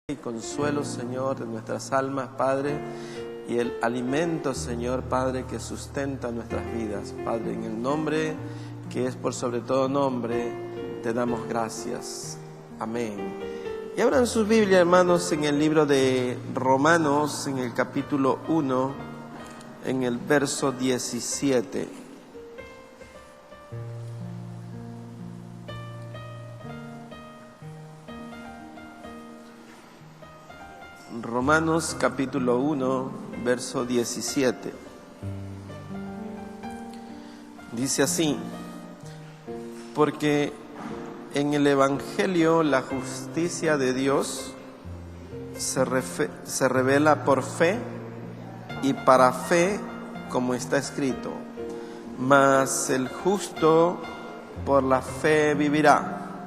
y consuelo, Señor, de nuestras almas, Padre, y el alimento, Señor, Padre, que sustenta nuestras vidas. Padre, en el nombre que es por sobre todo nombre, te damos gracias. Amén. Y abran sus Biblias, hermanos, en el libro de Romanos, en el capítulo 1, en el verso 17. Romanos capítulo 1, verso 17. Dice así: porque en el Evangelio la justicia de Dios se revela por fe y para fe, como está escrito: mas el justo por la fe vivirá.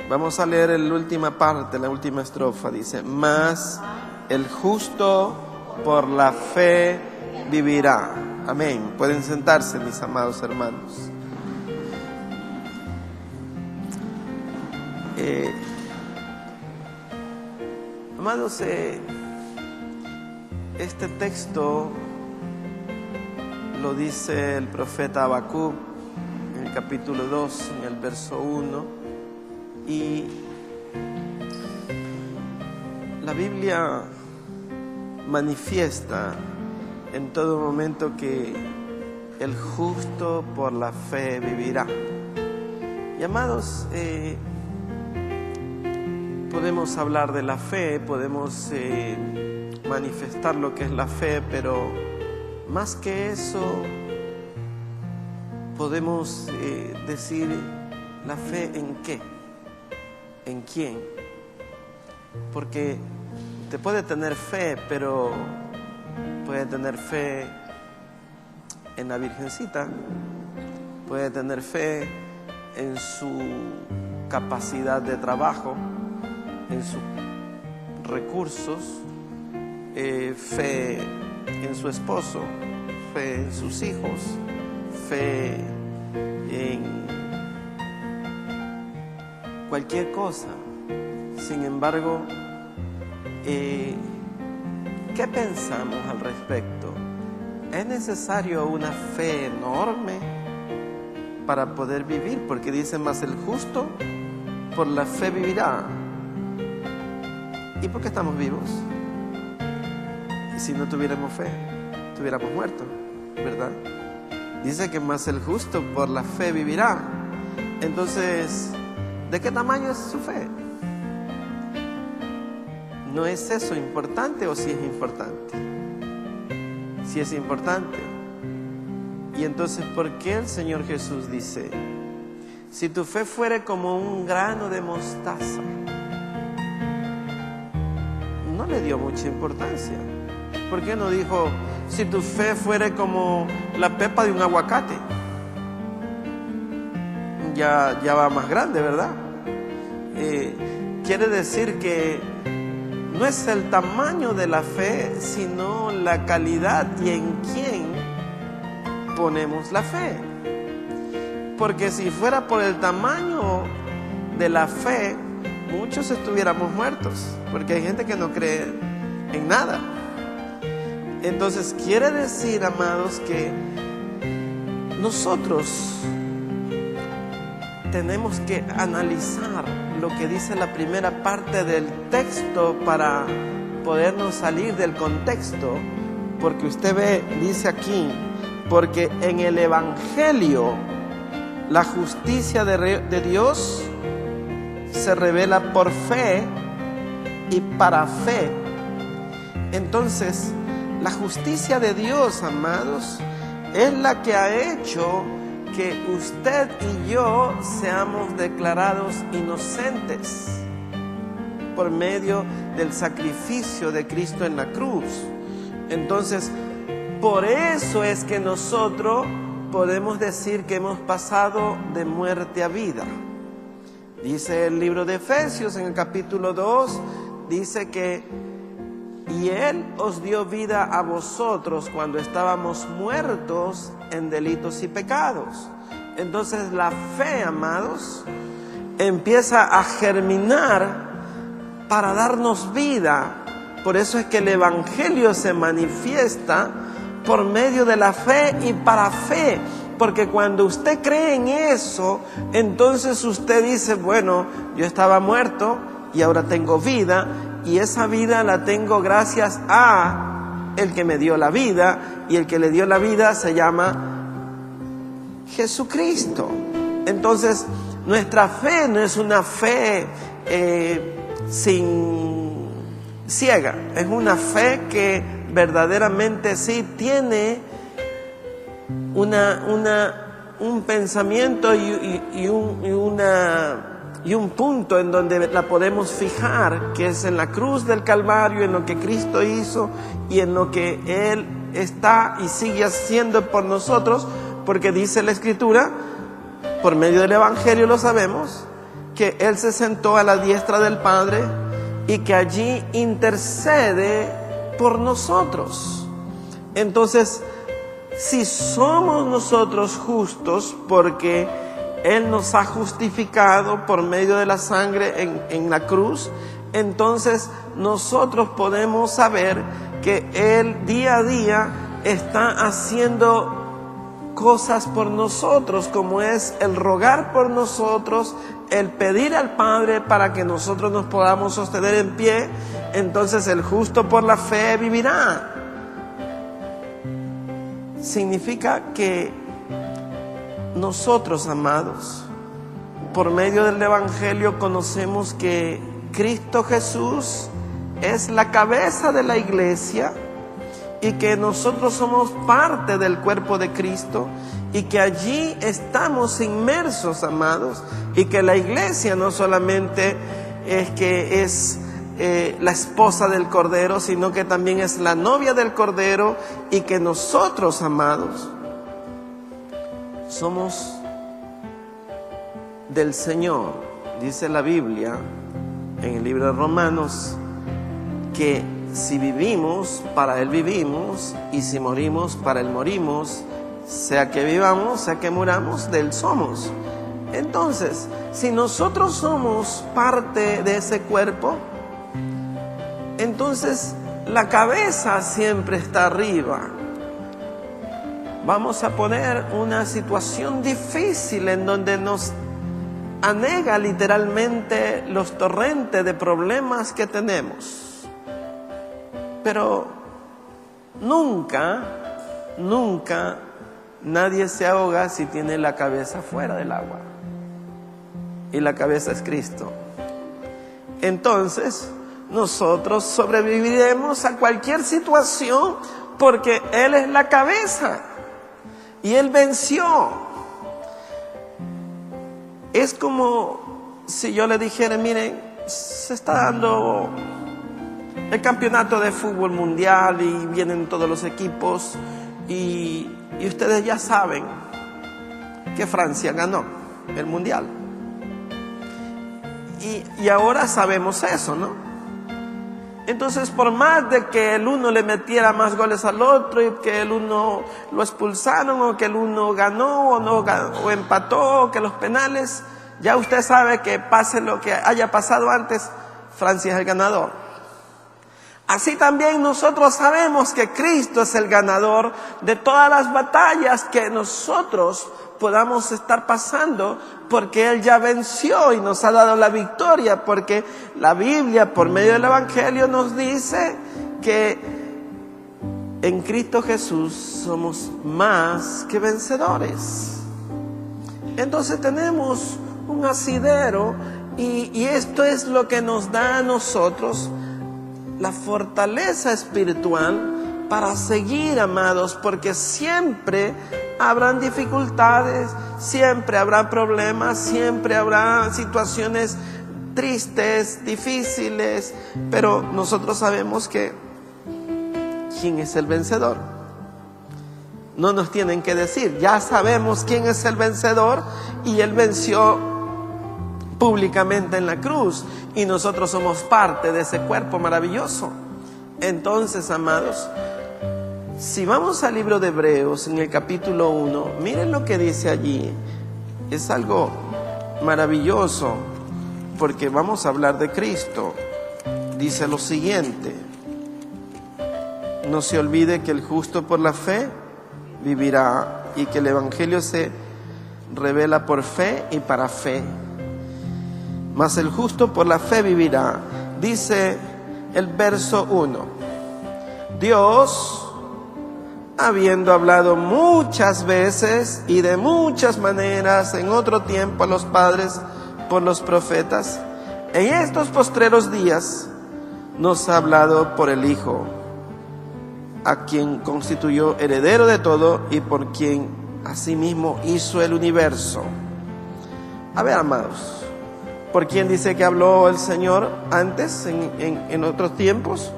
Vamos a leer la última parte, la última estrofa. Dice: mas el justo por la fe vivirá. Amén. Pueden sentarse, mis amados hermanos. Amados, este texto lo dice el profeta Habacuc en el capítulo 2, en el verso 1, y la Biblia manifiesta en todo momento que el justo por la fe vivirá. Y amados, podemos hablar de la fe, podemos manifestar lo que es la fe, pero más que eso, podemos decir la fe en qué, en quién. Porque te puede tener fe, pero puede tener fe en la Virgencita, puede tener fe en su capacidad de trabajo, en sus recursos, fe en su esposo, fe en sus hijos, fe en cualquier cosa. Sin embargo, ¿qué pensamos al respecto? ¿Es necesario una fe enorme para poder vivir? Porque dice: mas el justo por la fe vivirá. ¿Y por qué estamos vivos? Si no tuviéramos fe, estuviéramos muertos, ¿verdad? Dice que más el justo por la fe vivirá. Entonces, ¿de qué tamaño es su fe? ¿No es eso importante o sí es importante? Sí es importante. Y entonces, ¿por qué el Señor Jesús dice: si tu fe fuere como un grano de mostaza? No le dio mucha importancia. ¿Por qué no dijo: si tu fe fuere como la pepa de un aguacate? Ya va más grande, ¿verdad? Quiere decir que no es el tamaño de la fe, sino la calidad y en quién ponemos la fe. Porque si fuera por el tamaño de la fe, muchos estuviéramos muertos, porque hay gente que no cree en nada. Entonces quiere decir, amados, que nosotros tenemos que analizar lo que dice la primera parte del texto para podernos salir del contexto, porque usted ve, dice aquí: porque en el Evangelio la justicia de Dios se revela por fe y para fe. Entonces, la justicia de Dios, amados, es la que ha hecho que usted y yo seamos declarados inocentes por medio del sacrificio de Cristo en la cruz. Entonces, por eso es que nosotros podemos decir que hemos pasado de muerte a vida. Dice el libro de Efesios en el capítulo 2, dice que: y Él os dio vida a vosotros cuando estábamos muertos en delitos y pecados. Entonces la fe, amados, empieza a germinar para darnos vida. Por eso es que el Evangelio se manifiesta por medio de la fe y para fe. Porque cuando usted cree en eso, entonces usted dice, bueno, yo estaba muerto y ahora tengo vida, y esa vida la tengo gracias a el que me dio la vida, y el que le dio la vida se llama Jesucristo. Entonces, nuestra fe no es una fe ciega, es una fe que verdaderamente sí tiene un pensamiento y un punto en donde la podemos fijar, que es en la cruz del Calvario, en lo que Cristo hizo y en lo que Él está y sigue haciendo por nosotros, porque dice la Escritura, por medio del Evangelio lo sabemos, que Él se sentó a la diestra del Padre y que allí intercede por nosotros. Entonces, si somos nosotros justos porque Él nos ha justificado por medio de la sangre en la cruz, entonces nosotros podemos saber que Él día a día está haciendo cosas por nosotros, como es el rogar por nosotros, el pedir al Padre para que nosotros nos podamos sostener en pie. Entonces el justo por la fe vivirá. Significa que nosotros, amados, por medio del Evangelio conocemos que Cristo Jesús es la cabeza de la iglesia y que nosotros somos parte del cuerpo de Cristo y que allí estamos inmersos, amados, y que la iglesia no solamente es la esposa del Cordero, sino que también es la novia del Cordero, y que nosotros, amados, somos del Señor. Dice la Biblia en el libro de Romanos que si vivimos, para Él vivimos, y si morimos, para Él morimos. Sea que vivamos, sea que muramos, de Él somos. Entonces, si nosotros somos parte de ese cuerpo, entonces la cabeza siempre está arriba. Vamos a poner una situación difícil en donde nos anega literalmente los torrentes de problemas que tenemos. Pero nunca nadie se ahoga si tiene la cabeza fuera del agua. Y la cabeza es Cristo. Entonces, nosotros sobreviviremos a cualquier situación porque Él es la cabeza. Y Él venció. Es como si yo le dijera, miren, se está dando el campeonato de fútbol mundial y vienen todos los equipos y ustedes ya saben que Francia ganó el mundial. Y ahora sabemos eso, ¿no? Entonces, por más de que el uno le metiera más goles al otro y que el uno lo expulsaron o que el uno ganó o no ganó, o empató, o que los penales, ya usted sabe que pase lo que haya pasado antes, Francia es el ganador. Así también nosotros sabemos que Cristo es el ganador de todas las batallas que nosotros podamos estar pasando, porque Él ya venció y nos ha dado la victoria, porque la Biblia por medio del Evangelio nos dice que en Cristo Jesús somos más que vencedores. Entonces tenemos un asidero y esto es lo que nos da a nosotros la fortaleza espiritual para seguir, amados, porque siempre habrán dificultades, siempre habrá problemas, siempre habrá situaciones tristes, difíciles, pero nosotros sabemos que ¿quién es el vencedor? No nos tienen que decir, ya sabemos quién es el vencedor y Él venció públicamente en la cruz y nosotros somos parte de ese cuerpo maravilloso. Entonces, amados, si vamos al libro de Hebreos en el capítulo 1, miren lo que dice allí. Es algo maravilloso porque vamos a hablar de Cristo. dice lo siguiente: no se olvide que el justo por la fe vivirá, y que el Evangelio se revela por fe y para fe. Mas el justo por la fe vivirá. Dice el verso 1: Dios, habiendo hablado muchas veces y de muchas maneras en otro tiempo a los padres por los profetas, en estos postreros días nos ha hablado por el Hijo, a quien constituyó heredero de todo y por quien asimismo hizo el universo. A ver, amados, ¿por quién dice que habló el Señor antes, en otros tiempos?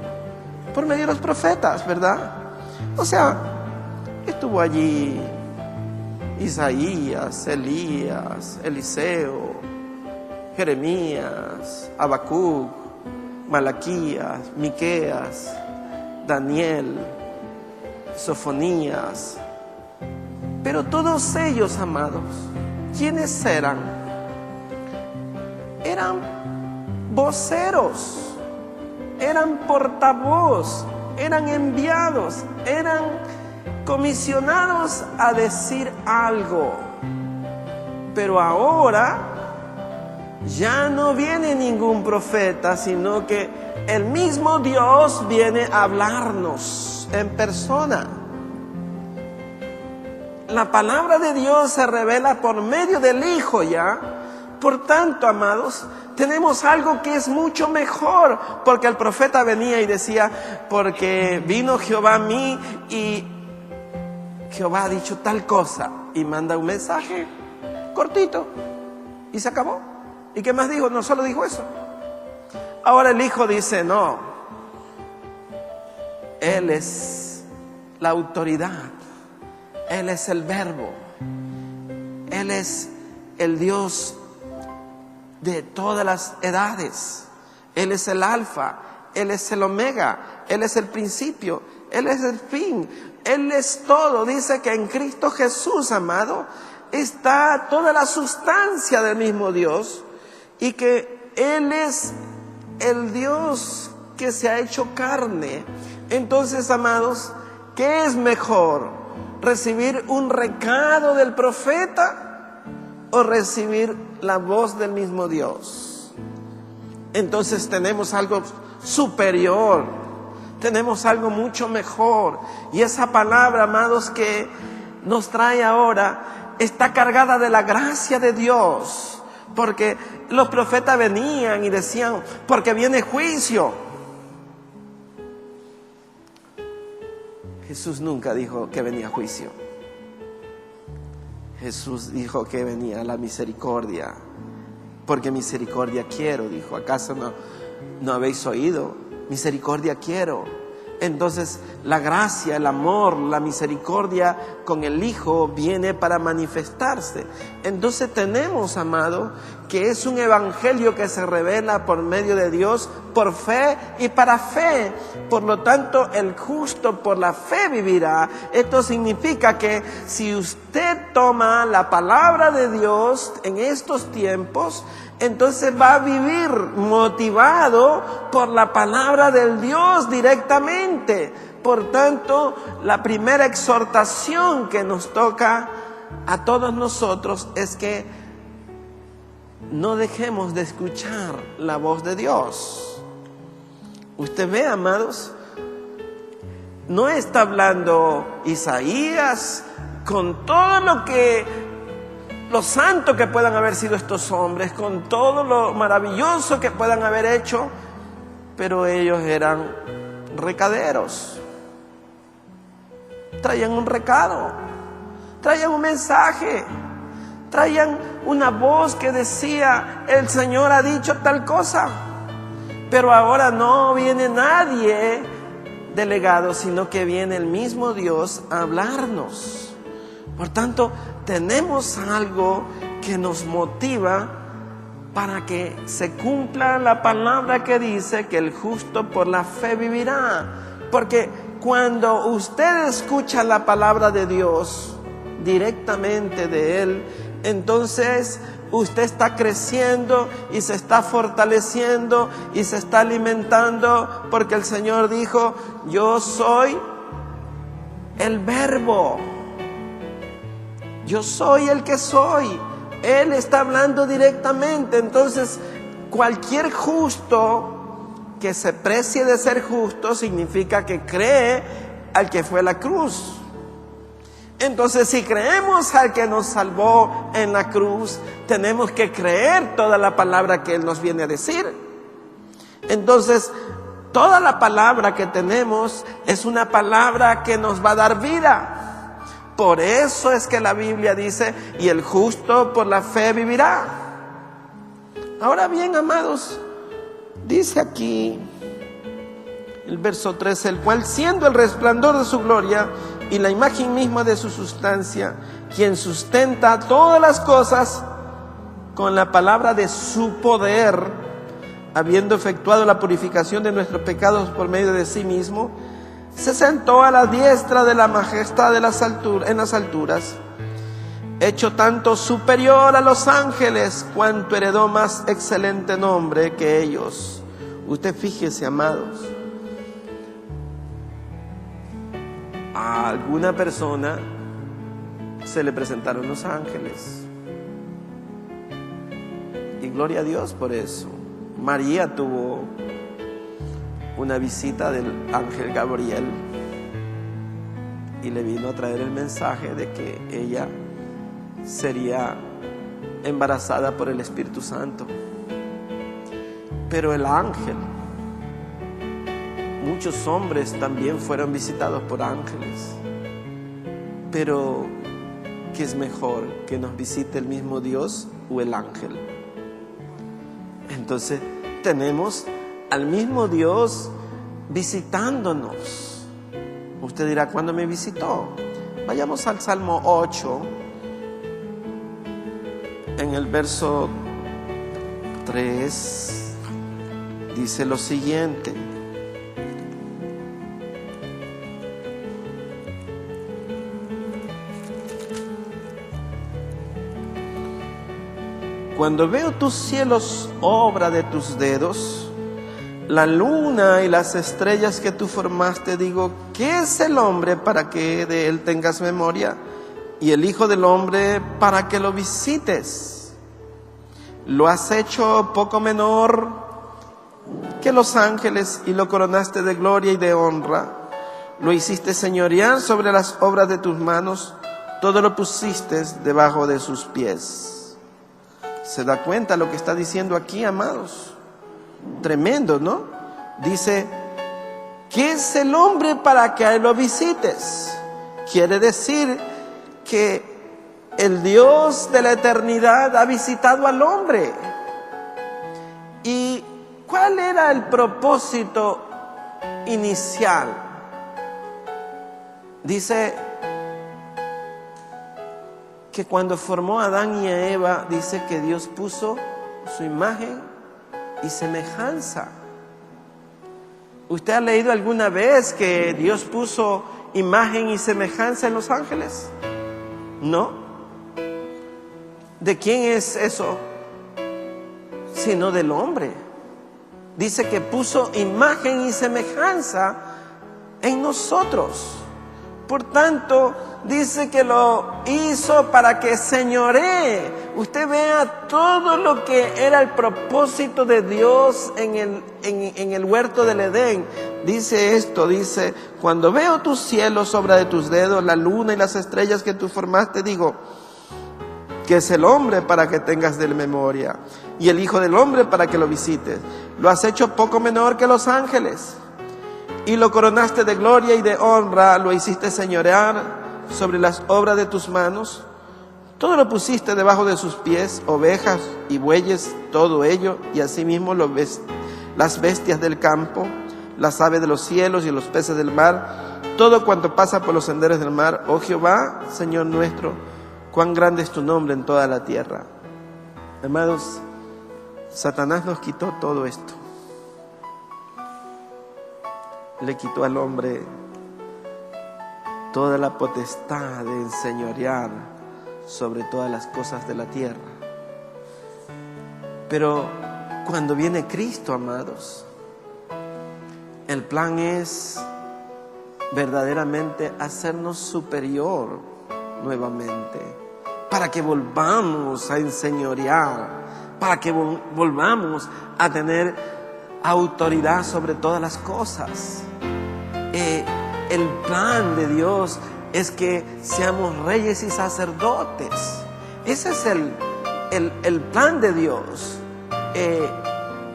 Por medio de los profetas, ¿verdad? O sea, estuvo allí Isaías, Elías, Eliseo, Jeremías, Habacuc, Malaquías, Miqueas, Daniel, Sofonías. Pero todos ellos, amados, ¿quiénes eran? Eran voceros, eran portavoz, eran enviados, eran comisionados a decir algo. Pero ahora ya no viene ningún profeta, sino que el mismo Dios viene a hablarnos en persona. La palabra de Dios se revela por medio del Hijo ya. Por tanto, amados, tenemos algo que es mucho mejor, porque el profeta venía y decía: porque vino Jehová a mí y Jehová ha dicho tal cosa, y manda un mensaje cortito y se acabó. ¿Y qué más dijo? No solo dijo eso. Ahora el Hijo dice: no, Él es la autoridad, Él es el Verbo, Él es el Dios de todas las edades. Él es el Alfa, Él es el Omega, Él es el principio, Él es el fin, Él es todo. Dice que en Cristo Jesús, amado, está toda la sustancia del mismo Dios, y que Él es el Dios que se ha hecho carne. Entonces, amados, ¿qué es mejor? ¿Recibir un recado del profeta o recibir la voz del mismo Dios? Entonces tenemos algo superior, tenemos algo mucho mejor. Y esa palabra, amados, que nos trae ahora, está cargada de la gracia de Dios. Porque los profetas venían y decían: porque viene juicio. Jesús nunca dijo que venía juicio. Jesús dijo que venía la misericordia. Porque misericordia quiero, dijo. ¿Acaso no habéis oído? Misericordia quiero. Entonces la gracia, el amor, la misericordia con el Hijo viene para manifestarse. Entonces tenemos, amado, que es un evangelio que se revela por medio de Dios, por fe y para fe. Por lo tanto, el justo por la fe vivirá. Esto significa que si usted toma la palabra de Dios en estos tiempos, entonces va a vivir motivado por la palabra del Dios directamente. Por tanto, la primera exhortación que nos toca a todos nosotros es que no dejemos de escuchar la voz de Dios. Usted ve, amados, no está hablando Isaías con todo lo santo que puedan haber sido estos hombres, con todo lo maravilloso que puedan haber hecho, pero ellos eran recaderos. Traían un recado, traían un mensaje, traían una voz que decía: el Señor ha dicho tal cosa. Pero ahora no viene nadie delegado, sino que viene el mismo Dios a hablarnos. Por tanto, tenemos algo que nos motiva para que se cumpla la palabra que dice que el justo por la fe vivirá. Porque cuando usted escucha la palabra de Dios directamente de Él, entonces usted está creciendo y se está fortaleciendo y se está alimentando, porque el Señor dijo: yo soy el Verbo, yo soy el que soy. Él está hablando directamente. Entonces, cualquier justo que se precie de ser justo significa que cree al que fue a la cruz. Entonces, si creemos al que nos salvó en la cruz, tenemos que creer toda la palabra que Él nos viene a decir. Entonces, toda la palabra que tenemos es una palabra que nos va a dar vida. Por eso es que la Biblia dice: y el justo por la fe vivirá. Ahora bien, amados, dice aquí el verso 13: el cual, siendo el resplandor de su gloria y la imagen misma de su sustancia, quien sustenta todas las cosas con la palabra de su poder, habiendo efectuado la purificación de nuestros pecados por medio de sí mismo, se sentó a la diestra de la majestad de en las alturas, hecho tanto superior a los ángeles, cuanto heredó más excelente nombre que ellos. Usted fíjese, amados, a alguna persona se le presentaron los ángeles, y gloria a Dios por eso. María tuvo una visita del ángel Gabriel y le vino a traer el mensaje de que ella sería embarazada por el Espíritu Santo. Pero el ángel, muchos hombres también fueron visitados por ángeles. Pero ¿qué es mejor, que nos visite el mismo Dios o el ángel? Entonces tenemos al mismo Dios visitándonos. Usted dirá: ¿cuándo me visitó? Vayamos al Salmo 8, en el verso 3, dice lo siguiente: cuando veo tus cielos, obra de tus dedos, la luna y las estrellas que tú formaste, digo: ¿qué es el hombre para que de él tengas memoria? Y el hijo del hombre para que lo visites. Lo has hecho poco menor que los ángeles y lo coronaste de gloria y de honra. Lo hiciste señorear sobre las obras de tus manos, todo lo pusiste debajo de sus pies. ¿Se da cuenta lo que está diciendo aquí, amados? Tremendo, ¿no? Dice: ¿qué es el hombre para que lo visites? Quiere decir que el Dios de la eternidad ha visitado al hombre. ¿Y cuál era el propósito inicial? Dice que cuando formó a Adán y a Eva, dice que Dios puso su imagen y semejanza. ¿Usted ha leído alguna vez que Dios puso imagen y semejanza en los ángeles? ¿No? ¿De quién es eso? Sino del hombre. Dice que puso imagen y semejanza en nosotros. Por tanto, dice que lo hizo para que señoree. Usted vea todo lo que era el propósito de Dios en el huerto del Edén. Dice esto, dice: cuando veo tus cielos, obra de tus dedos, la luna y las estrellas que tú formaste, digo: ¿qué es el hombre para que tengas de él memoria? Y el hijo del hombre para que lo visites. Lo has hecho poco menor que los ángeles, y lo coronaste de gloria y de honra. Lo hiciste señorear sobre las obras de tus manos. Todo lo pusiste debajo de sus pies, ovejas y bueyes, todo ello, y asimismo las bestias del campo, las aves de los cielos y los peces del mar, todo cuanto pasa por los senderos del mar. Oh Jehová, Señor nuestro, cuán grande es tu nombre en toda la tierra. Amados, Satanás nos quitó todo esto. Le quitó al hombre toda la potestad de enseñorear sobre todas las cosas de la tierra. Pero cuando viene Cristo, amados, el plan es verdaderamente hacernos superior nuevamente, para que volvamos a enseñorear, para que volvamos a tener autoridad sobre todas las cosas. El plan de Dios es que seamos reyes y sacerdotes. Ese es el plan de Dios.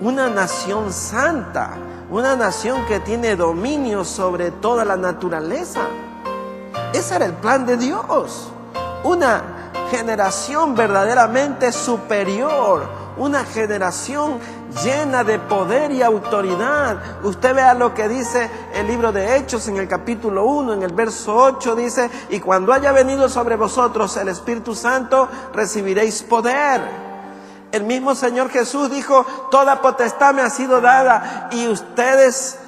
Una nación santa, una nación que tiene dominio sobre toda la naturaleza. Ese era el plan de Dios. Una generación verdaderamente superior, una generación llena de poder y autoridad. Usted vea lo que dice el libro de Hechos en el capítulo 1, en el verso 8, dice: y cuando haya venido sobre vosotros el Espíritu Santo, recibiréis poder. El mismo Señor Jesús dijo: toda potestad me ha sido dada, y ustedes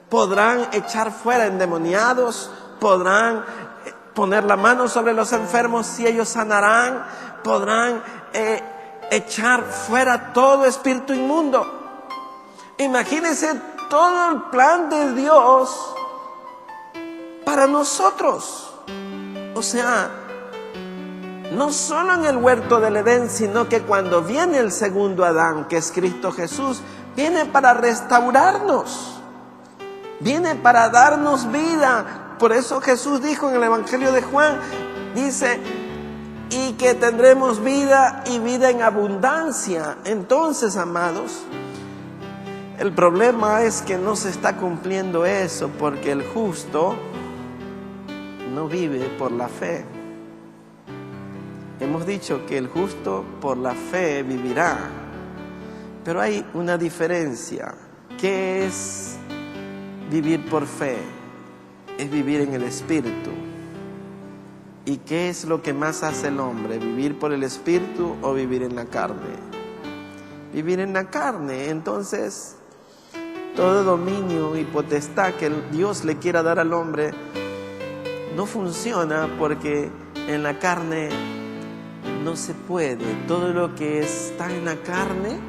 podrán echar fuera endemoniados, podrán poner la mano sobre los enfermos y ellos sanarán, podrán echar fuera todo espíritu inmundo. Imagínense todo el plan de Dios para nosotros. O sea, no solo en el huerto del Edén, sino que cuando viene el segundo Adán, que es Cristo Jesús, viene para restaurarnos, viene para darnos vida. Por eso Jesús dijo en el Evangelio de Juan, dice: y que tendremos vida y vida en abundancia. Entonces, amados, el problema es que no se está cumpliendo eso, porque el justo no vive por la fe. Hemos dicho que el justo por la fe vivirá, pero hay una diferencia. ¿Qué es vivir por fe? Es vivir en el Espíritu. ¿Y qué es lo que más hace el hombre? ¿Vivir por el Espíritu o vivir en la carne? Vivir en la carne. Entonces, todo dominio y potestad que Dios le quiera dar al hombre no funciona, porque en la carne no se puede. Todo lo que está en la carne,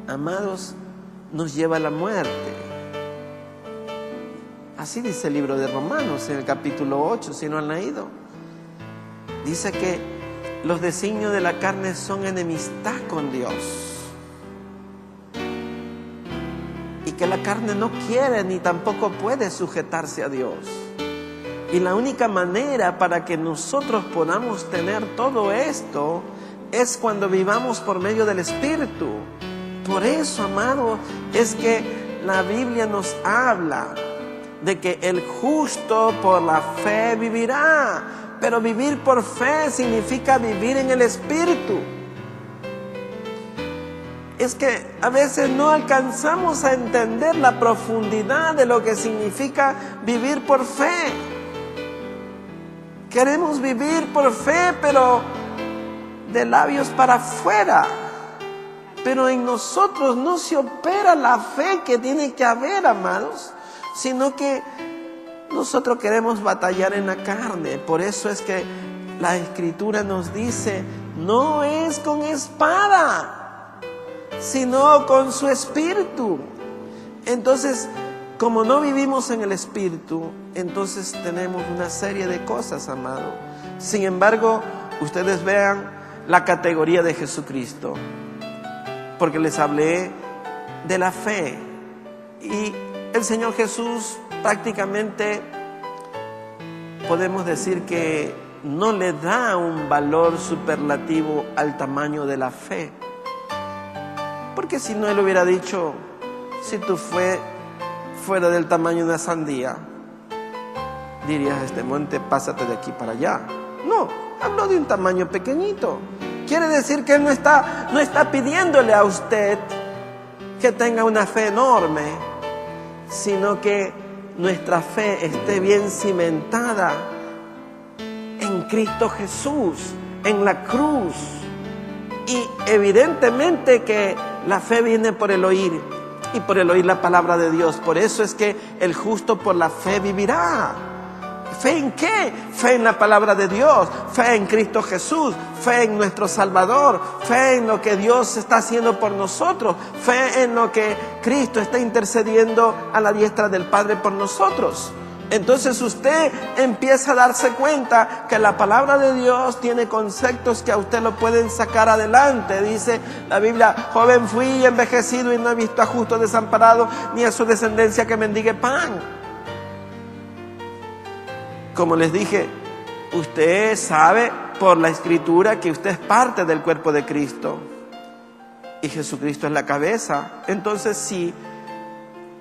amados, nos lleva a la muerte. Así dice el libro de Romanos en el capítulo 8, si no han leído. Dice que los designios de la carne son enemistad con Dios. Y que la carne no quiere ni tampoco puede sujetarse a Dios. Y la única manera para que nosotros podamos tener todo esto es cuando vivamos por medio del Espíritu. Por eso, amado, es que la Biblia nos habla de que el justo por la fe vivirá. Pero vivir por fe significa vivir en el Espíritu. Es que a veces no alcanzamos a entender la profundidad de lo que significa vivir por fe. Queremos vivir por fe, pero de labios para afuera. Pero en nosotros no se opera la fe que tiene que haber, amados, sino que nosotros queremos batallar en la carne. Por eso es que la Escritura nos dice: no es con espada, sino con su Espíritu. Entonces, como no vivimos en el Espíritu, entonces tenemos una serie de cosas, amado. Sin embargo, ustedes vean la categoría de Jesucristo, porque les hablé de la fe. Y el Señor Jesús prácticamente podemos decir que no le da un valor superlativo al tamaño de la fe. Porque si no, Él hubiera dicho: si tú fuera del tamaño de una sandía, dirías a este monte: pásate de aquí para allá. No, habló de un tamaño pequeñito. Quiere decir que Él no está pidiéndole a usted que tenga una fe enorme, sino que nuestra fe esté bien cimentada en Cristo Jesús, en la cruz. Y evidentemente que la fe viene por el oír, y por el oír la palabra de Dios. Por eso es que el justo por la fe vivirá. ¿Fe en qué? Fe en la palabra de Dios, fe en Cristo Jesús, fe en nuestro Salvador, fe en lo que Dios está haciendo por nosotros, fe en lo que Cristo está intercediendo a la diestra del Padre por nosotros. Entonces usted empieza a darse cuenta que la palabra de Dios tiene conceptos que a usted lo pueden sacar adelante. Dice la Biblia: joven fui envejecido y no he visto a justo desamparado, ni a su descendencia que mendigue pan. Como les dije, usted sabe por la Escritura que usted es parte del cuerpo de Cristo y Jesucristo es la cabeza. Entonces, si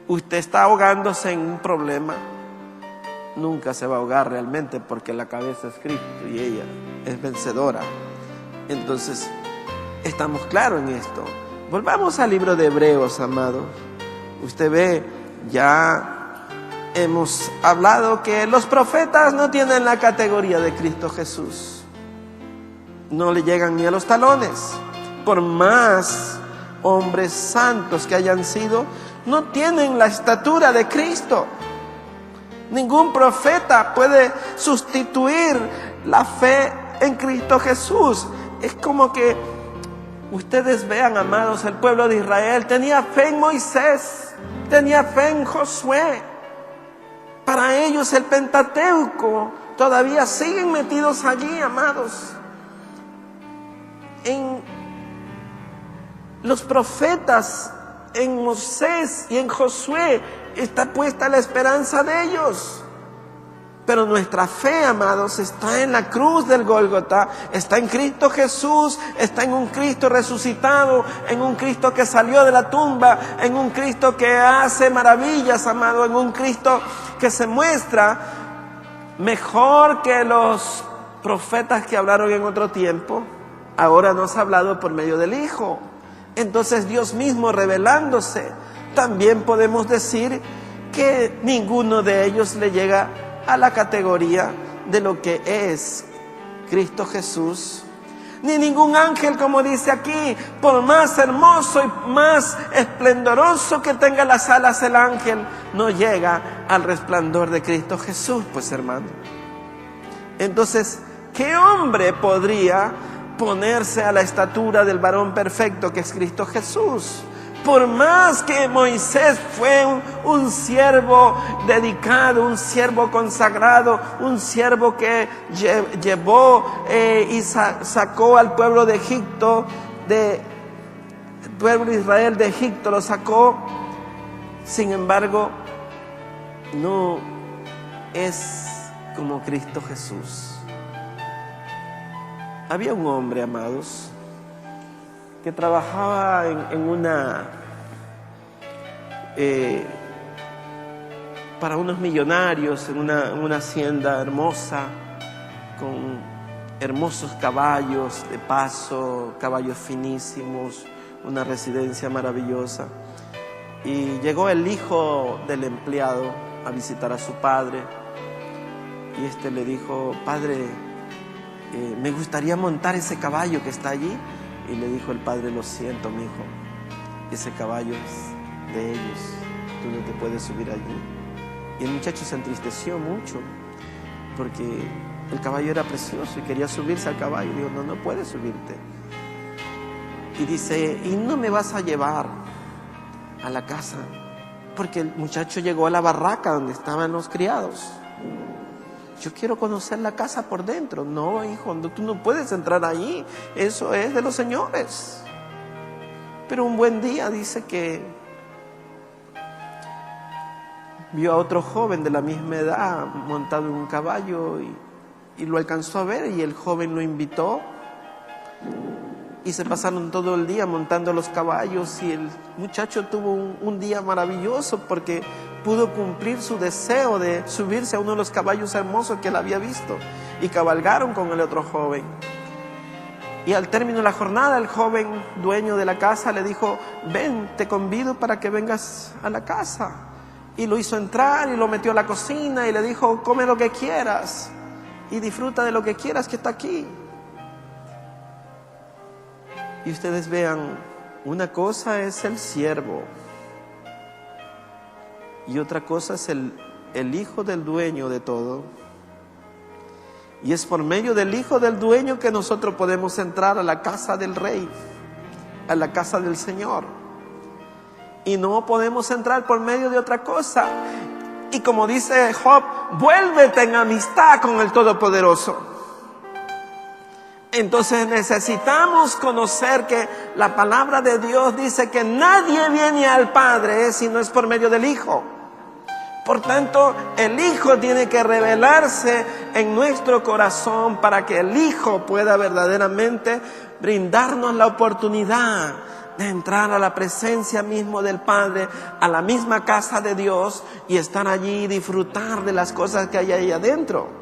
usted está ahogándose en un problema, nunca se va a ahogar realmente, porque la cabeza es Cristo y ella es vencedora. Entonces, estamos claros en esto. Volvamos al libro de Hebreos, amados. Usted ve, ya hemos hablado que los profetas no tienen la categoría de Cristo Jesús. No le llegan ni a los talones. Por más hombres santos que hayan sido, no tienen la estatura de Cristo. Ningún profeta puede sustituir la fe en Cristo Jesús. Es como que ustedes vean, amados, el pueblo de Israel tenía fe en Moisés, tenía fe en Josué. Para ellos el Pentateuco todavía siguen metidos allí, amados. En los profetas, en Moisés y en Josué está puesta la esperanza de ellos. Pero nuestra fe, amados, está en la cruz del Gólgota, está en Cristo Jesús, está en un Cristo resucitado, en un Cristo que salió de la tumba, en un Cristo que hace maravillas, amado, en un Cristo que se muestra mejor que los profetas que hablaron en otro tiempo. Ahora nos ha hablado por medio del Hijo. Entonces Dios mismo revelándose. También podemos decir que ninguno de ellos le llega a la categoría de lo que es Cristo Jesús, ni ningún ángel, como dice aquí, por más hermoso y más esplendoroso que tenga las alas el ángel, no llega al resplandor de Cristo Jesús, pues hermano. Entonces, ¿qué hombre podría ponerse a la estatura del varón perfecto que es Cristo Jesús? Por más que Moisés fue un siervo dedicado, un siervo consagrado, un siervo que llevó y sacó al pueblo de Egipto, el pueblo de Israel de Egipto lo sacó, sin embargo, no es como Cristo Jesús. Había un hombre, amados, que trabajaba en para unos millonarios en una hacienda hermosa, con hermosos caballos de paso, caballos finísimos, una residencia maravillosa. Y llegó el hijo del empleado a visitar a su padre, y este le dijo: padre, me gustaría montar ese caballo que está allí. Y le dijo el padre: lo siento, mi hijo, ese caballo es de ellos, tú no te puedes subir allí. Y el muchacho se entristeció mucho, porque el caballo era precioso y quería subirse al caballo. Y dijo: no puedes subirte. Y dice: ¿y no me vas a llevar a la casa? Porque el muchacho llegó a la barraca donde estaban los criados. Yo quiero conocer la casa por dentro. No, hijo, tú no puedes entrar ahí. Eso es de los señores. Pero un buen día dice que vio a otro joven de la misma edad montado en un caballo y lo alcanzó a ver, y el joven lo invitó. Y se pasaron todo el día montando los caballos, y el muchacho tuvo un día maravilloso porque pudo cumplir su deseo de subirse a uno de los caballos hermosos que él había visto, y cabalgaron con el otro joven. Y al término de la jornada, el joven dueño de la casa le dijo: ven, te convido para que vengas a la casa. Y lo hizo entrar y lo metió a la cocina y le dijo: come lo que quieras y disfruta de lo que quieras que está aquí. Y ustedes vean, una cosa es el siervo y otra cosa es el hijo del dueño de todo, Y es por medio del Hijo del Dueño que nosotros podemos entrar a la casa del Rey, a la casa del Señor. Y no podemos entrar por medio de otra cosa. Y como dice Job, vuélvete en amistad con el Todopoderoso. Entonces necesitamos conocer que la palabra de Dios dice que nadie viene al Padre si no es por medio del Hijo. Por tanto, el Hijo tiene que revelarse en nuestro corazón para que el Hijo pueda verdaderamente brindarnos la oportunidad de entrar a la presencia mismo del Padre, a la misma casa de Dios y estar allí y disfrutar de las cosas que hay ahí adentro.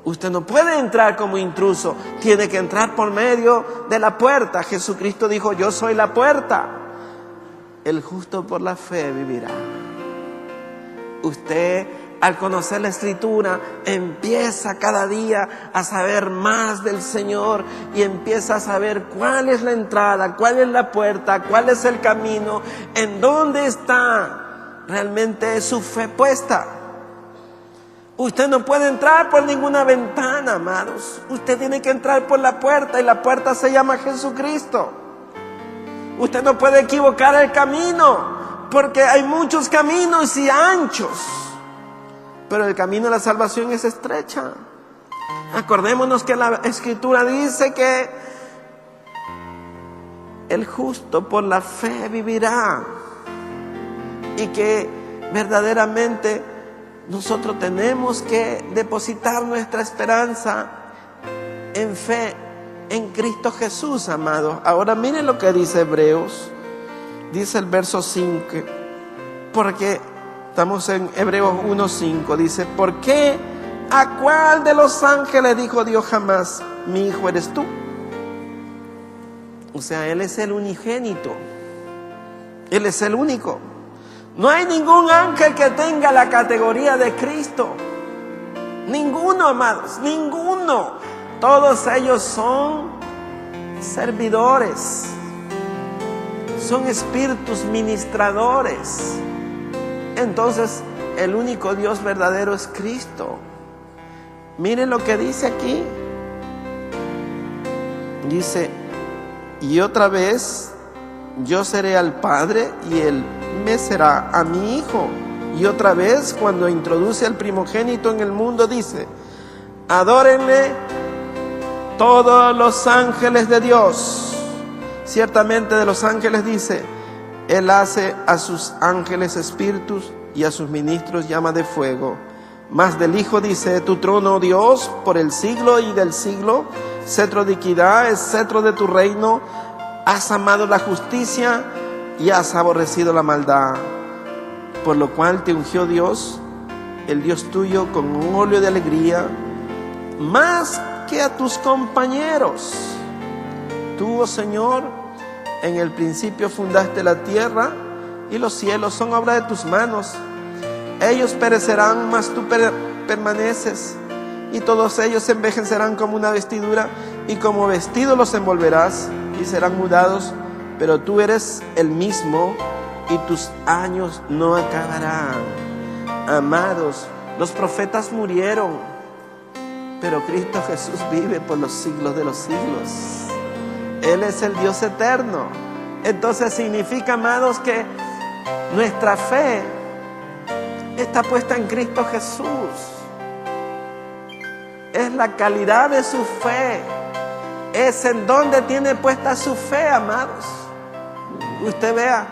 Usted no puede entrar como intruso, tiene que entrar por medio de la puerta. Jesucristo dijo, yo soy la puerta. El justo por la fe vivirá. Usted, al conocer la Escritura, empieza cada día a saber más del Señor y empieza a saber cuál es la entrada, cuál es la puerta, cuál es el camino, en dónde está realmente su fe puesta. Usted no puede entrar por ninguna ventana, amados. Usted tiene que entrar por la puerta y la puerta se llama Jesucristo. Usted no puede equivocar el camino porque hay muchos caminos y anchos, pero el camino de la salvación es estrecha. Acordémonos que la Escritura dice que el justo por la fe vivirá y que verdaderamente nosotros tenemos que depositar nuestra esperanza en fe en Cristo Jesús, amados. Ahora miren lo que dice Hebreos. Dice el verso 5, porque estamos en Hebreos 1:5, dice, ¿por qué? ¿A cuál de los ángeles dijo Dios jamás, mi hijo eres tú? O sea, Él es el unigénito. Él es el único. No hay ningún ángel que tenga la categoría de Cristo. Ninguno, amados, ninguno. Todos ellos son servidores. Son espíritus ministradores. Entonces, el único Dios verdadero es Cristo. Miren lo que dice aquí. Dice, y otra vez yo seré al Padre y Él me será a mi Hijo. Y otra vez, cuando introduce al primogénito en el mundo, dice, adórenle todos los ángeles de Dios. Ciertamente de los ángeles dice, Él hace a sus ángeles espíritus y a sus ministros llama de fuego. Mas del Hijo dice, tu trono, oh Dios, por el siglo y del siglo, cetro de equidad es cetro de tu reino. Has amado la justicia y has aborrecido la maldad. Por lo cual te ungió Dios, el Dios tuyo, con un óleo de alegría, más que a tus compañeros. Tú, oh Señor, en el principio fundaste la tierra y los cielos son obra de tus manos. Ellos perecerán, mas tú permaneces, y todos ellos envejecerán como una vestidura, y como vestido los envolverás y serán mudados, pero tú eres el mismo y tus años no acabarán. Amados, los profetas murieron, pero Cristo Jesús vive por los siglos de los siglos. Él es el Dios eterno. Entonces significa, amados, que nuestra fe está puesta en Cristo Jesús. Es la calidad de su fe. Es en donde tiene puesta su fe, amados. Usted vea,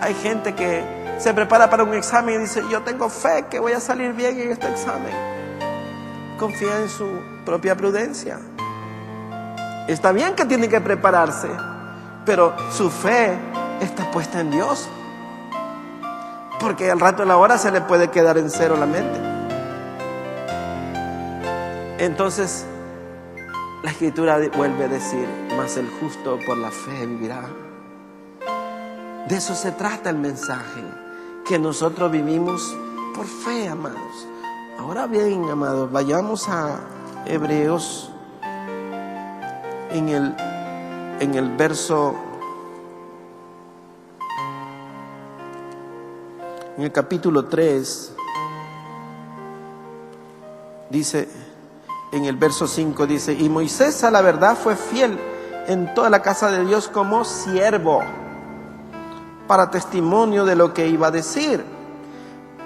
hay gente que se prepara para un examen y dice, yo tengo fe que voy a salir bien en este examen. Confía en su propia prudencia. Está bien que tiene que prepararse, pero su fe está puesta en Dios. Porque al rato de la hora se le puede quedar en cero la mente. Entonces, la Escritura vuelve a decir, mas el justo por la fe vivirá. De eso se trata el mensaje, que nosotros vivimos por fe, amados. Ahora bien, amados, vayamos a Hebreos en el verso, en el capítulo 3, dice, en el verso 5 dice: y Moisés a la verdad fue fiel en toda la casa de Dios como siervo, para testimonio de lo que iba a decir.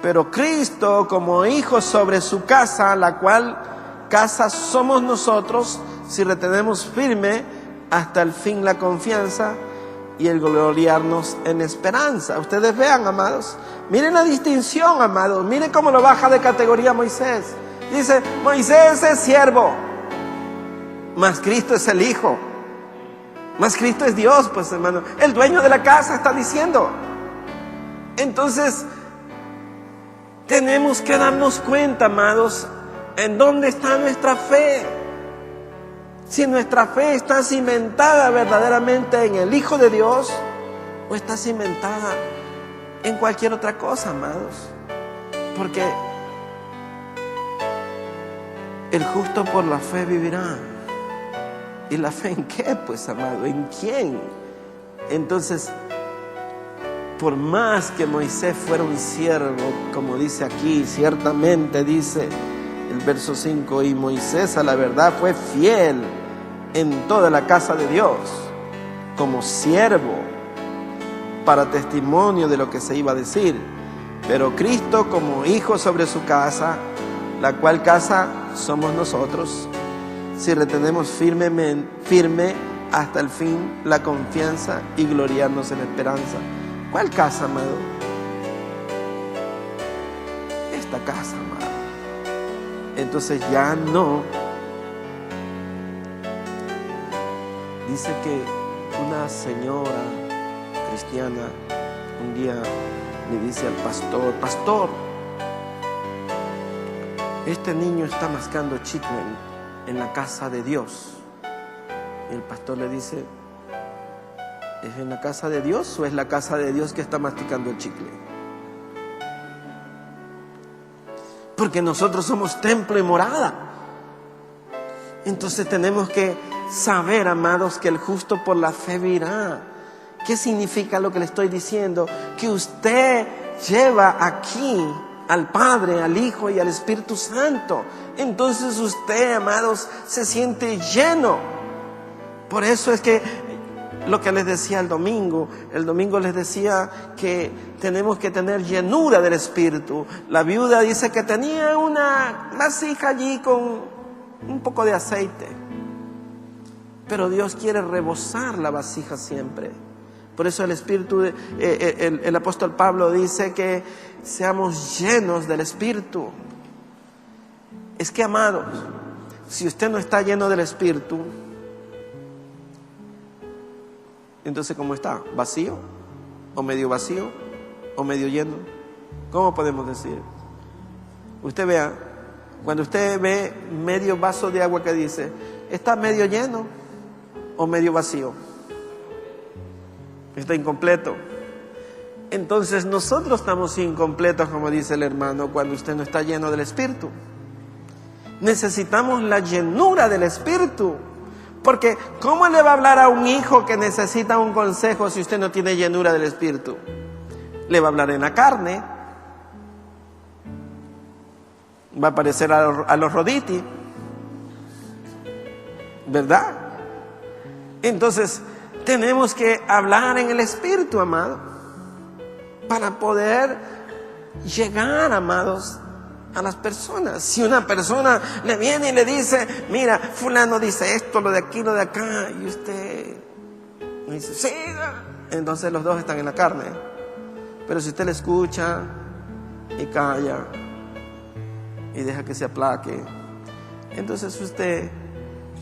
Pero Cristo como hijo sobre su casa, la cual casa somos nosotros, si retenemos firme hasta el fin la confianza y el gloriarnos en esperanza. Ustedes vean, amados, miren la distinción, amados, miren cómo lo baja de categoría Moisés. Dice: Moisés es siervo, mas Cristo es el hijo, mas Cristo es Dios, pues hermano, el dueño de la casa está diciendo. Entonces tenemos que darnos cuenta, amados, en dónde está nuestra fe. Si nuestra fe está cimentada verdaderamente en el Hijo de Dios, o está cimentada en cualquier otra cosa, amados. Porque el justo por la fe vivirá. ¿Y la fe en qué, pues, amado? ¿En quién? Entonces, por más que Moisés fuera un siervo, como dice aquí, ciertamente dice el verso 5: y Moisés a la verdad fue fiel en toda la casa de Dios, como siervo, para testimonio de lo que se iba a decir. Pero Cristo como hijo sobre su casa, la cual casa somos nosotros, si retenemos firme hasta el fin la confianza y gloriarnos en la esperanza. ¿Cuál casa, amado? Esta casa, amado. Entonces ya no. Dice que una señora cristiana un día le dice al pastor: pastor, este niño está mascando chicle en la casa de Dios. Y el pastor le dice: ¿es en la casa de Dios o es la casa de Dios que está masticando el chicle? Porque nosotros somos templo y morada. Entonces tenemos que saber, amados, que el justo por la fe vivirá. ¿Qué significa lo que le estoy diciendo? Que usted lleva aquí al Padre, al Hijo y al Espíritu Santo. Entonces usted, amados, se siente lleno. Por eso es que lo que les decía el domingo les decía que tenemos que tener llenura del Espíritu. La viuda dice que tenía una vasija allí con un poco de aceite, pero Dios quiere rebosar la vasija siempre. Por eso el Espíritu, el apóstol Pablo dice que seamos llenos del Espíritu. Es que, amados, si usted no está lleno del Espíritu, entonces ¿cómo está? ¿Vacío? ¿O medio vacío? ¿O medio lleno? ¿Cómo podemos decir? Usted vea, cuando usted ve medio vaso de agua, que dice, ¿está medio lleno o medio vacío? Está incompleto. Entonces nosotros estamos incompletos, como dice el hermano, cuando usted no está lleno del Espíritu. Necesitamos la llenura del Espíritu. Porque ¿cómo le va a hablar a un hijo que necesita un consejo si usted no tiene llenura del Espíritu? Le va a hablar en la carne. Va a parecer a los Roditi, ¿verdad? Entonces tenemos que hablar en el Espíritu, amado, para poder llegar, amados, a las personas. Si una persona le viene y le dice, mira, fulano dice esto, lo de aquí, lo de acá, y usted dice, sí, entonces los dos están en la carne. Pero si usted le escucha y calla y deja que se aplaque, entonces usted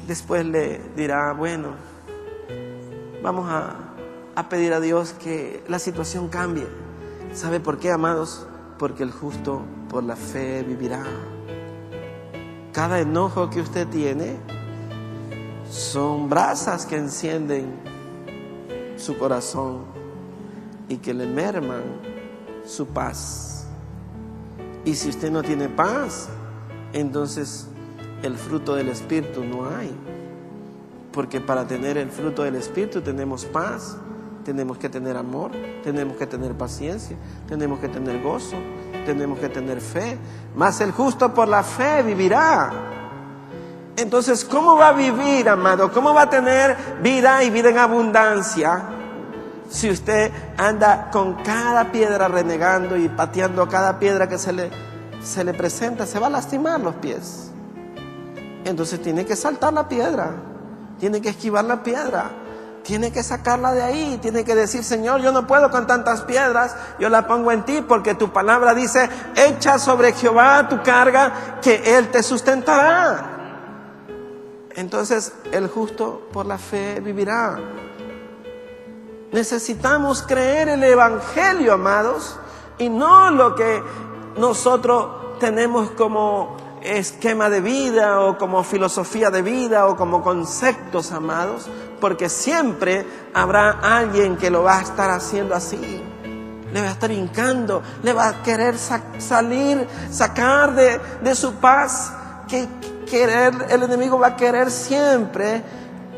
después le dirá, bueno, vamos a pedir a Dios que la situación cambie. ¿Sabe por qué, amados? Porque el justo por la fe vivirá. Cada enojo que usted tiene son brasas que encienden su corazón y que le merman su paz. Y si usted no tiene paz, entonces el fruto del Espíritu no hay. Porque para tener el fruto del Espíritu tenemos paz, tenemos que tener amor, tenemos que tener paciencia, tenemos que tener gozo, tenemos que tener fe. Mas el justo por la fe vivirá. Entonces, ¿cómo va a vivir, amado? ¿Cómo va a tener vida y vida en abundancia si usted anda con cada piedra renegando y pateando cada piedra que se le presenta? Se va a lastimar los pies. Entonces tiene que saltar la piedra, tiene que esquivar la piedra, tiene que sacarla de ahí, tiene que decir: Señor, yo no puedo con tantas piedras, yo la pongo en ti, porque tu palabra dice: echa sobre Jehová tu carga, que Él te sustentará. Entonces el justo por la fe vivirá. Necesitamos creer el Evangelio, amados, y no lo que nosotros tenemos como esquema de vida o como filosofía de vida o como conceptos, amados, porque siempre habrá alguien que lo va a estar haciendo así, le va a estar hincando, le va a querer sacar de su paz, el enemigo va a querer siempre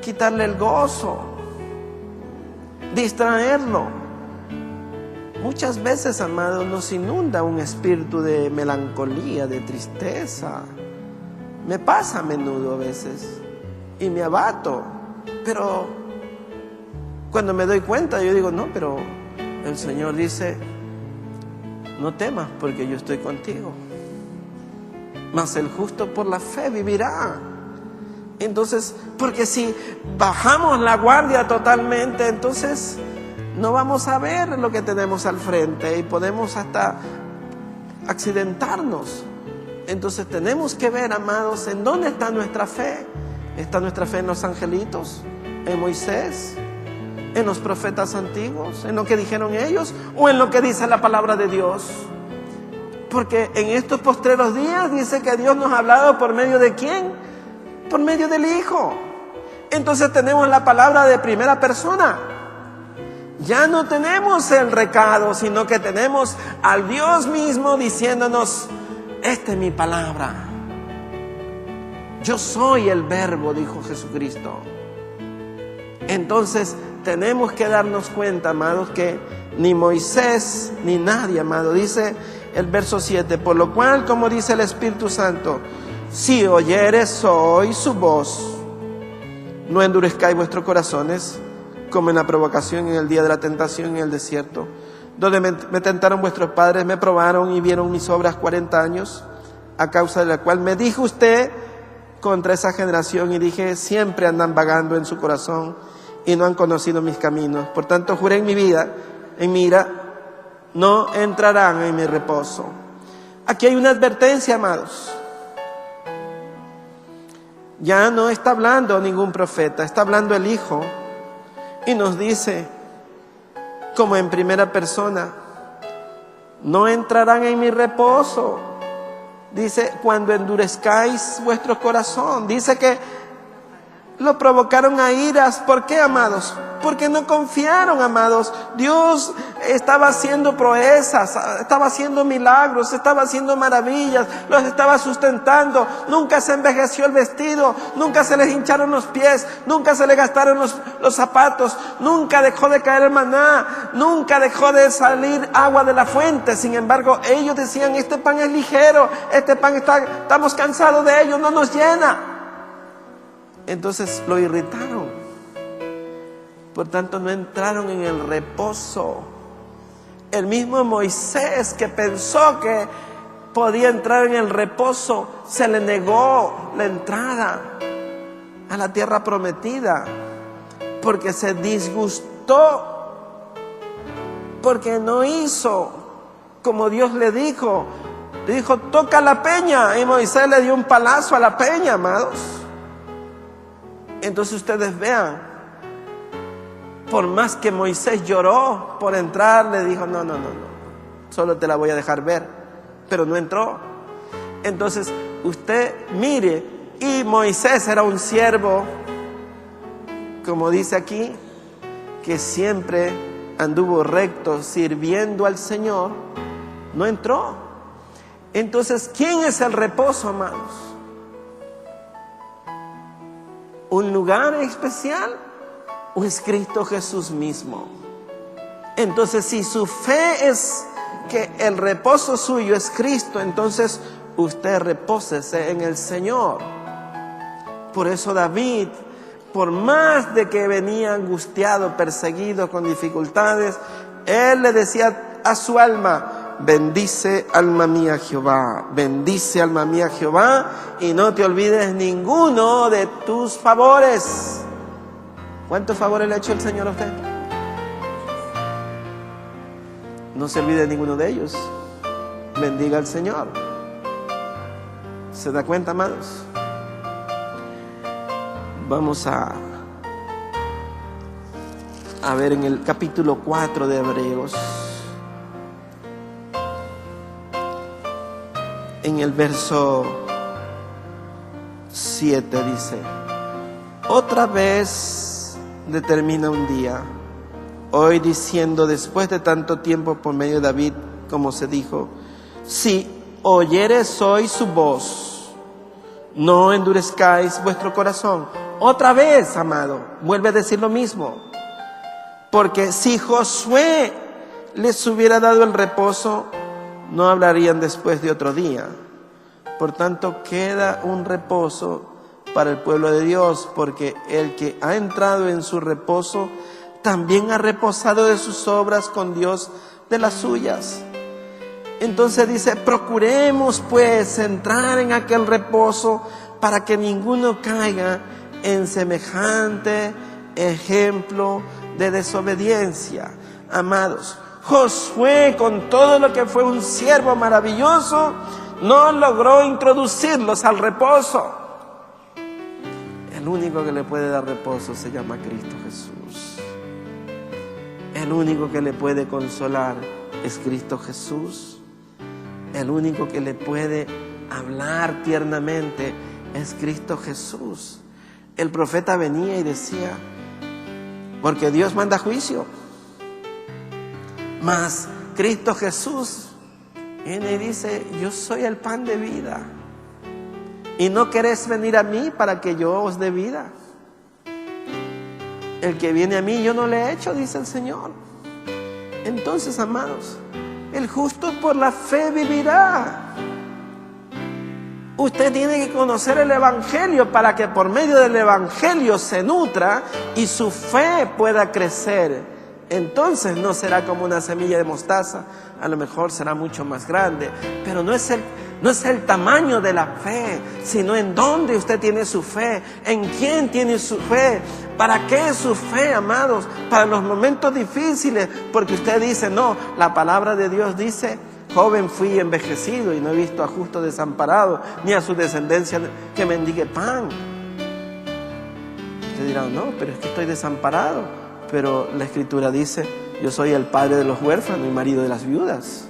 quitarle el gozo, distraerlo. Muchas veces, amados, nos inunda un espíritu de melancolía, de tristeza. Me pasa a menudo a veces y me abato, pero cuando me doy cuenta yo digo: no, pero el Señor dice: no temas, porque yo estoy contigo. Mas el justo por la fe vivirá. Entonces, porque si bajamos la guardia totalmente, entonces no vamos a ver lo que tenemos al frente y podemos hasta accidentarnos. Entonces tenemos que ver, amados, en dónde está nuestra fe. ¿Está nuestra fe en los angelitos? ¿En Moisés? ¿En los profetas antiguos? ¿En lo que dijeron ellos? ¿O en lo que dice la palabra de Dios? Porque en estos postreros días dice que Dios nos ha hablado ¿por medio de quién? Por medio del Hijo. Entonces tenemos la palabra de primera persona. Ya no tenemos el recado, sino que tenemos al Dios mismo diciéndonos: esta es mi palabra. Yo soy el Verbo, dijo Jesucristo. Entonces tenemos que darnos cuenta, amados, que ni Moisés ni nadie, amado, dice el verso 7, por lo cual, como dice el Espíritu Santo, si oyeres hoy su voz, no endurezcáis vuestros corazones, como en la provocación en el día de la tentación en el desierto, donde me tentaron vuestros padres, me probaron y vieron mis obras 40 años, a causa de la cual me dijo usted contra esa generación, y dije: siempre andan vagando en su corazón y no han conocido mis caminos. Por tanto, juré en mi vida, en mi ira, no entrarán en mi reposo. Aquí hay una advertencia, amados. Ya no está hablando ningún profeta, está hablando el Hijo. Y nos dice, como en primera persona: no entrarán en mi reposo. Dice: cuando endurezcáis vuestro corazón. Dice que lo provocaron a iras. ¿Por qué, amados? Porque no confiaron, amados. Dios estaba haciendo proezas, estaba haciendo milagros, estaba haciendo maravillas, los estaba sustentando. Nunca se envejeció el vestido, nunca se les hincharon los pies, nunca se les gastaron los zapatos, nunca dejó de caer el maná, nunca dejó de salir agua de la fuente. Sin embargo, ellos decían: este pan es ligero, este pan estamos cansados de ello, no nos llena. Entonces lo irritaron. Por tanto, no entraron en el reposo. El mismo Moisés, que pensó que podía entrar en el reposo, se le negó la entrada a la tierra prometida, porque se disgustó, porque no hizo como Dios le dijo. Le dijo: toca la peña, y Moisés le dio un palazo a la peña, amados. Entonces ustedes vean, por más que Moisés lloró por entrar, le dijo: no, solo te la voy a dejar ver, pero no entró. Entonces usted mire, y Moisés era un siervo, como dice aquí, que siempre anduvo recto sirviendo al Señor, no entró. Entonces, ¿quién es el reposo, amados? ¿Un lugar especial? ¿O es Cristo Jesús mismo? Entonces, si su fe es que el reposo suyo es Cristo, entonces usted repósese en el Señor. Por eso David, por más de que venía angustiado, perseguido, con dificultades, él le decía a su alma: bendice alma mía Jehová, bendice alma mía Jehová, y no te olvides ninguno de tus favores. ¿Cuántos favores le ha hecho el Señor a usted? No se olvide de ninguno de ellos. Bendiga al Señor. ¿Se da cuenta, amados? Vamos a ver en el capítulo 4 de Hebreos, en el verso 7 dice: otra vez determina un día, hoy diciendo, después de tanto tiempo, por medio de David, como se dijo: si oyeres hoy su voz, no endurezcáis vuestro corazón. Otra vez, amado, vuelve a decir lo mismo. Porque si Josué les hubiera dado el reposo, no hablarían después de otro día. Por tanto, queda un reposo para el pueblo de Dios, porque el que ha entrado en su reposo también ha reposado de sus obras con Dios de las suyas. Entonces dice: procuremos pues entrar en aquel reposo, para que ninguno caiga en semejante ejemplo de desobediencia. Amados, Josué, con todo lo que fue un siervo maravilloso, no logró introducirlos al reposo. El único que le puede dar reposo se llama Cristo Jesús. El único que le puede consolar es Cristo Jesús. El único que le puede hablar tiernamente es Cristo Jesús. El profeta venía y decía: porque Dios manda juicio, mas Cristo Jesús viene y dice: yo soy el pan de vida, y no queréis venir a mí para que yo os dé vida. El que viene a mí yo no le he hecho, dice el Señor. Entonces, amados, el justo por la fe vivirá. Usted tiene que conocer el Evangelio para que por medio del Evangelio se nutra y su fe pueda crecer. Entonces no será como una semilla de mostaza, a lo mejor será mucho más grande, pero no es el tamaño de la fe, sino en dónde usted tiene su fe, en quién tiene su fe. ¿Para qué su fe, amados? Para los momentos difíciles, porque usted dice: no, la palabra de Dios dice: joven fui envejecido y no he visto a justo desamparado, ni a su descendencia que mendigue pan. Usted dirá: no, pero es que estoy desamparado. Pero la Escritura dice: yo soy el padre de los huérfanos y marido de las viudas.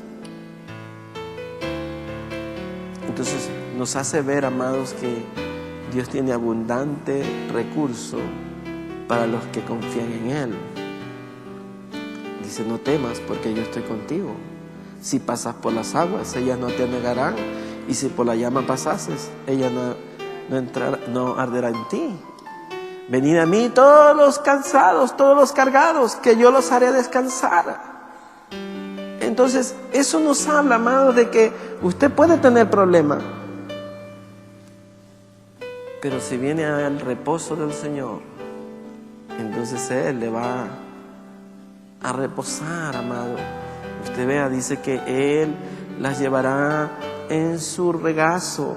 Entonces nos hace ver, amados, que Dios tiene abundante recurso para los que confían en Él. Dice: no temas, porque yo estoy contigo. Si pasas por las aguas, ellas no te anegarán, y si por la llama pasases, ella no arderá en ti. Venid a mí todos los cansados, todos los cargados, que yo los haré descansar. Entonces, eso nos habla, amados, de que usted puede tener problemas, pero si viene al reposo del Señor, entonces Él le va a reposar, amado. Usted vea, dice que Él las llevará en su regazo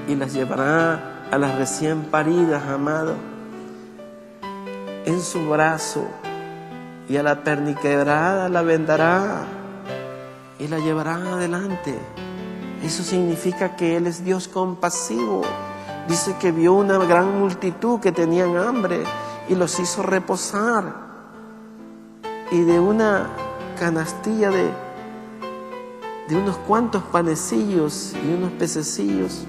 y las llevará a las recién paridas, amado, en su brazo, y a la perniquebrada la vendará y la llevará adelante. Eso significa que Él es Dios compasivo. Dice que vio una gran multitud que tenían hambre y los hizo reposar, y de una canastilla de unos cuantos panecillos y unos pececillos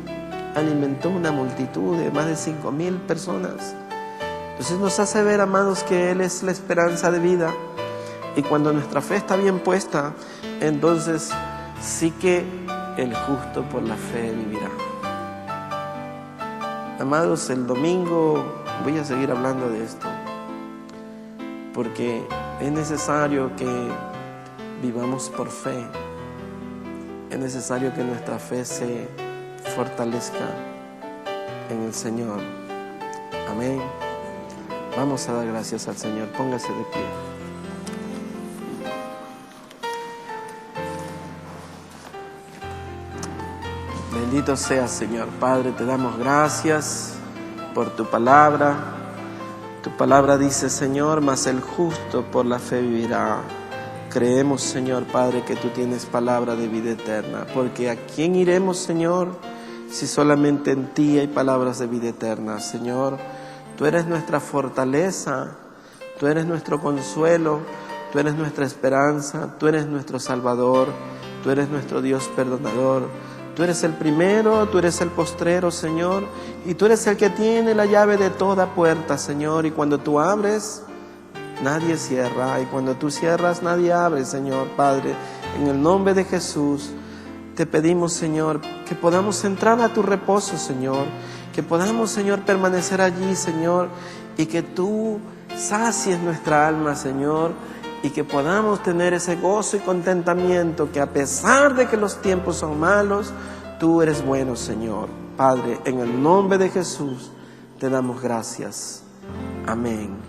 alimentó una multitud de más de 5,000 personas. Entonces nos hace ver, amados, que Él es la esperanza de vida, y cuando nuestra fe está bien puesta, entonces sí que el justo por la fe vivirá. Amados, el domingo voy a seguir hablando de esto, porque es necesario que vivamos por fe. Es necesario que nuestra fe se fortalezca. en el Señor. Amén. Vamos a dar gracias al Señor. Póngase de pie. Bendito seas, Señor. Padre, te damos gracias por tu palabra. Tu palabra dice, Señor, mas el justo por la fe vivirá. Creemos, Señor, Padre, que tú tienes palabra de vida eterna. Porque ¿a quién iremos, Señor, si solamente en ti hay palabras de vida eterna? Señor, tú eres nuestra fortaleza, tú eres nuestro consuelo, tú eres nuestra esperanza, tú eres nuestro Salvador, tú eres nuestro Dios perdonador. Tú eres el primero, tú eres el postrero, Señor, y tú eres el que tiene la llave de toda puerta, Señor. Y cuando tú abres, nadie cierra, y cuando tú cierras, nadie abre, Señor. Padre, en el nombre de Jesús, te pedimos, Señor, que podamos entrar a tu reposo, Señor, que podamos, Señor, permanecer allí, Señor, y que tú sacies nuestra alma, Señor, y que podamos tener ese gozo y contentamiento que a pesar de que los tiempos son malos, tú eres bueno, Señor. Padre, en el nombre de Jesús te damos gracias. Amén.